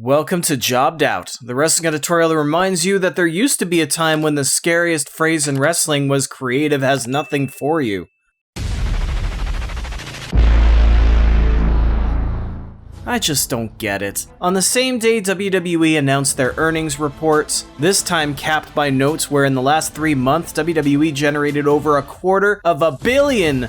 Welcome to Jobbed Out, the wrestling editorial that reminds you that there used to be a time when the scariest phrase in wrestling was creative has nothing for you. I just don't get it. On the same day WWE announced their earnings reports, this time capped by notes where in the last 3 months WWE generated over $250 million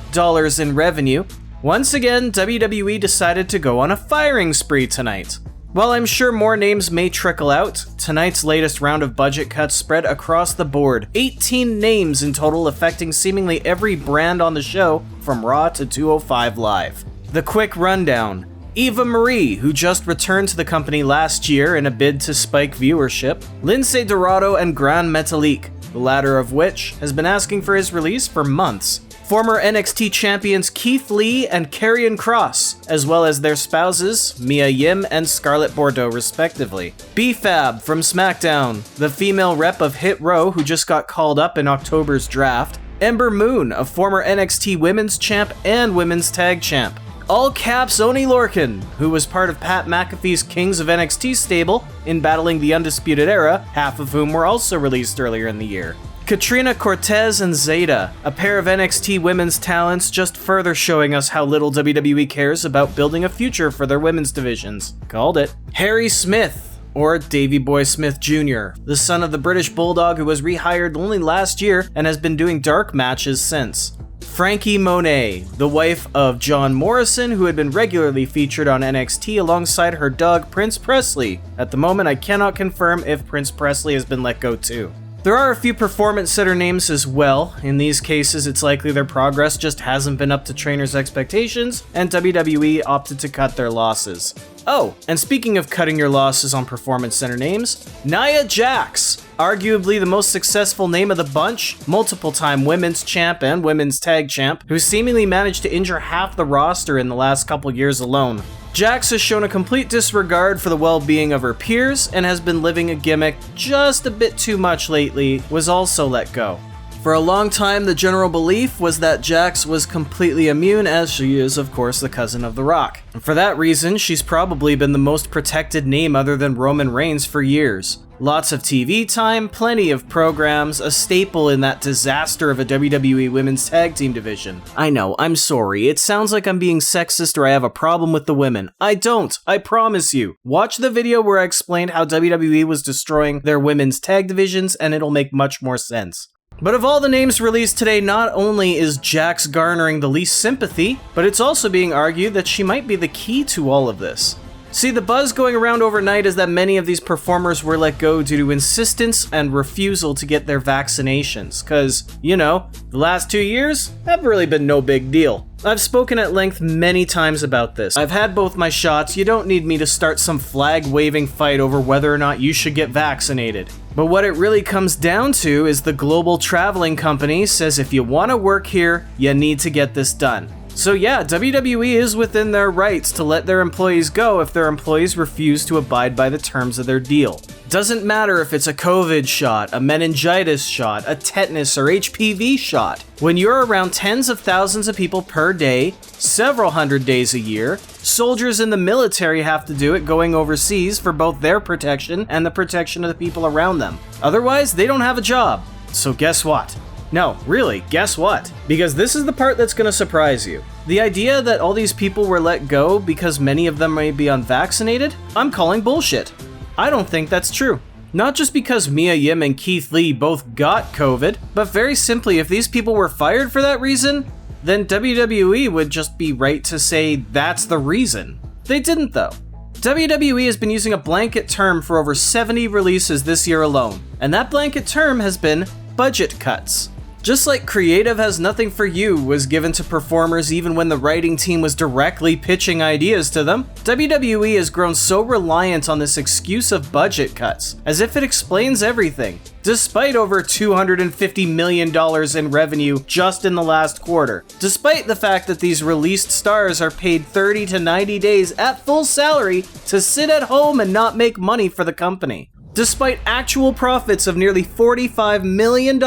in revenue, once again WWE decided to go on a firing spree tonight. While I'm sure more names may trickle out, tonight's latest round of budget cuts spread across the board. 18 names in total affecting seemingly every brand on the show, from Raw to 205 Live. The quick rundown. Eva Marie, who just returned to the company last year in a bid to spike viewership. Lince, Dorado, and Gran Metallik, the latter of which has been asking for his release for months. Former NXT champions Keith Lee and Karrion Kross, as well as their spouses, Mia Yim and Scarlett Bordeaux respectively. B-Fab from Smackdown, the female rep of Hit Row who just got called up in October's draft. Ember Moon, a former NXT Women's Champ and Women's Tag Champ. All caps Oney Lorcan, who was part of Pat McAfee's Kings of NXT stable in battling the Undisputed Era, half of whom were also released earlier in the year. Katrina, Cortez, and Zayda, a pair of NXT women's talents, just further showing us how little WWE cares about building a future for their women's divisions. Called it. Harry Smith, or Davey Boy Smith Jr., the son of the British Bulldog who was rehired only last year and has been doing dark matches since. Franky Monet, the wife of John Morrison, who had been regularly featured on NXT alongside her dog Prince Presley. At the moment, I cannot confirm if Prince Presley has been let go too. There are a few performance center names as well. In these cases, it's likely their progress just hasn't been up to trainers' expectations, and WWE opted to cut their losses. Oh, and speaking of cutting your losses on performance center names, NIA JAX, arguably the most successful name of the bunch, multiple-time women's champ and women's tag champ, who seemingly managed to injure half the roster in the last couple years alone. Jax has shown a complete disregard for the well-being of her peers and has been living a gimmick just a bit too much lately, was also let go. For a long time, the general belief was that Jax was completely immune, as she is, of course, the cousin of The Rock. And for that reason, she's probably been the most protected name other than Roman Reigns for years. Lots of TV time, plenty of programs, a staple in that disaster of a WWE Women's Tag Team division. I know, I'm sorry, it sounds like I'm being sexist or I have a problem with the women. I don't, I promise you. Watch the video where I explained how WWE was destroying their women's tag divisions and it'll make much more sense. But of all the names released today, not only is Jax garnering the least sympathy, but it's also being argued that she might be the key to all of this. See, the buzz going around overnight is that many of these performers were let go due to insistence and refusal to get their vaccinations, cause, you know, the last 2 years have really been no big deal. I've spoken at length many times about this. I've had both my shots, you don't need me to start some flag-waving fight over whether or not you should get vaccinated. But what it really comes down to is the global traveling company says if you want to work here, you need to get this done. So yeah, WWE is within their rights to let their employees go if their employees refuse to abide by the terms of their deal. Doesn't matter if it's a COVID shot, a meningitis shot, a tetanus or HPV shot. When you're around tens of thousands of people per day, several hundred days a year, soldiers in the military have to do it going overseas for both their protection and the protection of the people around them. Otherwise, they don't have a job. So guess what? No, really, guess what? Because this is the part that's gonna surprise you. The idea that all these people were let go because many of them may be unvaccinated, I'm calling bullshit. I don't think that's true. Not just because Mia Yim and Keith Lee both got COVID, but very simply, if these people were fired for that reason, then WWE would just be right to say that's the reason. They didn't though. WWE has been using a blanket term for over 70 releases this year alone, and that blanket term has been budget cuts. Just like creative has nothing for you was given to performers even when the writing team was directly pitching ideas to them, WWE has grown so reliant on this excuse of budget cuts, as if it explains everything, despite over $250 million in revenue just in the last quarter, despite the fact that these released stars are paid 30 to 90 days at full salary to sit at home and not make money for the company. Despite actual profits of nearly $45 million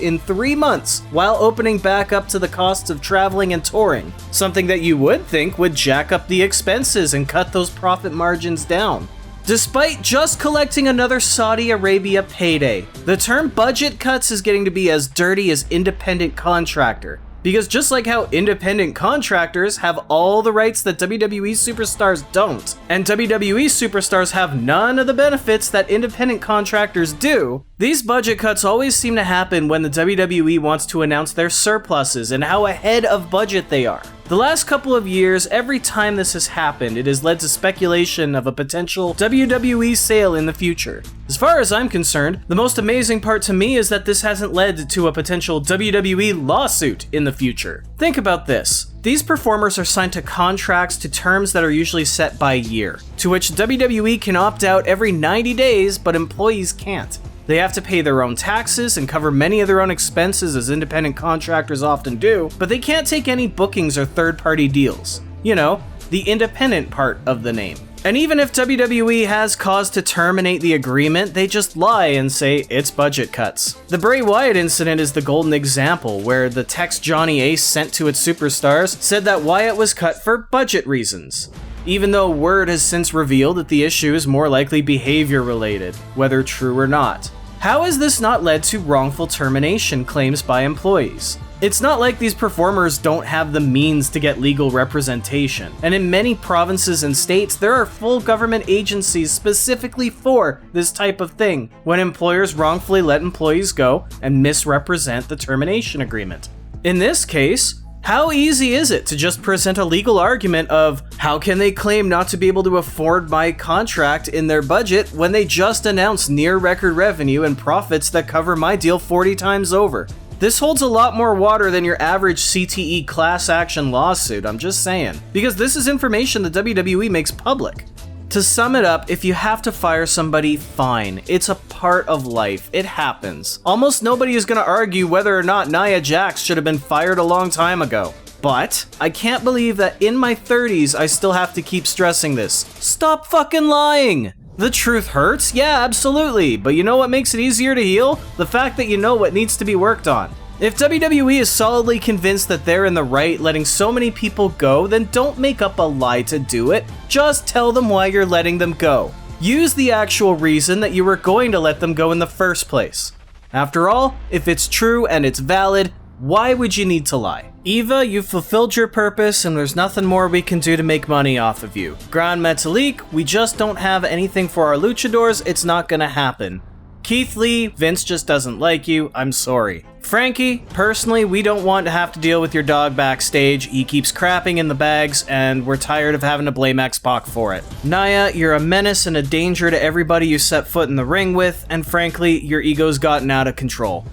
in 3 months while opening back up to the costs of traveling and touring, something that you would think would jack up the expenses and cut those profit margins down. Despite just collecting another Saudi Arabia payday, the term budget cuts is getting to be as dirty as independent contractor. Because just like how independent contractors have all the rights that WWE superstars don't, and WWE superstars have none of the benefits that independent contractors do, these budget cuts always seem to happen when the WWE wants to announce their surpluses and how ahead of budget they are. The last couple of years, every time this has happened, it has led to speculation of a potential WWE sale in the future. As far as I'm concerned, the most amazing part to me is that this hasn't led to a potential WWE lawsuit in the future. Think about this. These performers are signed to contracts to terms that are usually set by year, to which WWE can opt out every 90 days, but employees can't. They have to pay their own taxes and cover many of their own expenses as independent contractors often do, but they can't take any bookings or third-party deals. You know, the independent part of the name. And even if WWE has cause to terminate the agreement, they just lie and say it's budget cuts. The Bray Wyatt incident is the golden example, where the text Johnny Ace sent to its superstars said that Wyatt was cut for budget reasons. Even though word has since revealed that the issue is more likely behavior related, whether true or not. How has this not led to wrongful termination claims by employees? It's not like these performers don't have the means to get legal representation, and in many provinces and states, there are full government agencies specifically for this type of thing, when employers wrongfully let employees go and misrepresent the termination agreement. In this case, how easy is it to just present a legal argument of how can they claim not to be able to afford my contract in their budget when they just announced near record revenue and profits that cover my deal 40 times over? This holds a lot more water than your average CTE class action lawsuit, I'm just saying, because this is information the WWE makes public. To sum it up, if you have to fire somebody, fine. It's a part of life. It happens. Almost nobody is going to argue whether or not NIA JAX should have been fired a long time ago. But I can't believe that in my 30s I still have to keep stressing this. Stop fucking lying! The truth hurts? Yeah, absolutely. But you know what makes it easier to heal? The fact that you know what needs to be worked on. If WWE is solidly convinced that they're in the right letting so many people go, then don't make up a lie to do it. Just tell them why you're letting them go. Use the actual reason that you were going to let them go in the first place. After all, if it's true and it's valid, why would you need to lie? Eva, you've fulfilled your purpose and there's nothing more we can do to make money off of you. Gran, Metallik, we just don't have anything for our luchadors, it's not gonna happen. Keith Lee, Vince just doesn't like you, I'm sorry. Franky, personally, we don't want to have to deal with your dog backstage, he keeps crapping in the bags, and we're tired of having to blame X-Pac for it. Nia, you're a menace and a danger to everybody you set foot in the ring with, and frankly, your ego's gotten out of control.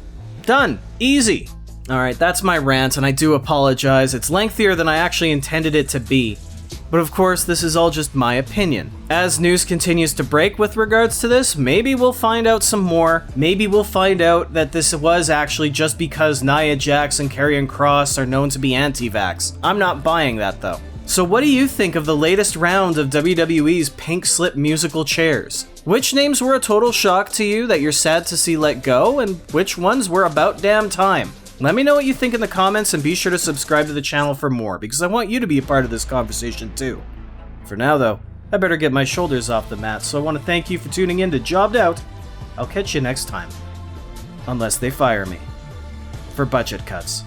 Done. Easy. Alright, that's my rant, and I do apologize, it's lengthier than I actually intended it to be. But of course, this is all just my opinion. As news continues to break with regards to this, maybe we'll find out some more. Maybe we'll find out that this was actually just because NIA JAX and Karrion Kross are known to be anti-vax. I'm not buying that though. So what do you think of the latest round of WWE's pink slip musical chairs? Which names were a total shock to you that you're sad to see let go, and which ones were about damn time? Let me know what you think in the comments and be sure to subscribe to the channel for more, because I want you to be a part of this conversation too. For now though, I better get my shoulders off the mat, so I want to thank you for tuning in to Jobbed Out. I'll catch you next time. Unless they fire me. For budget cuts.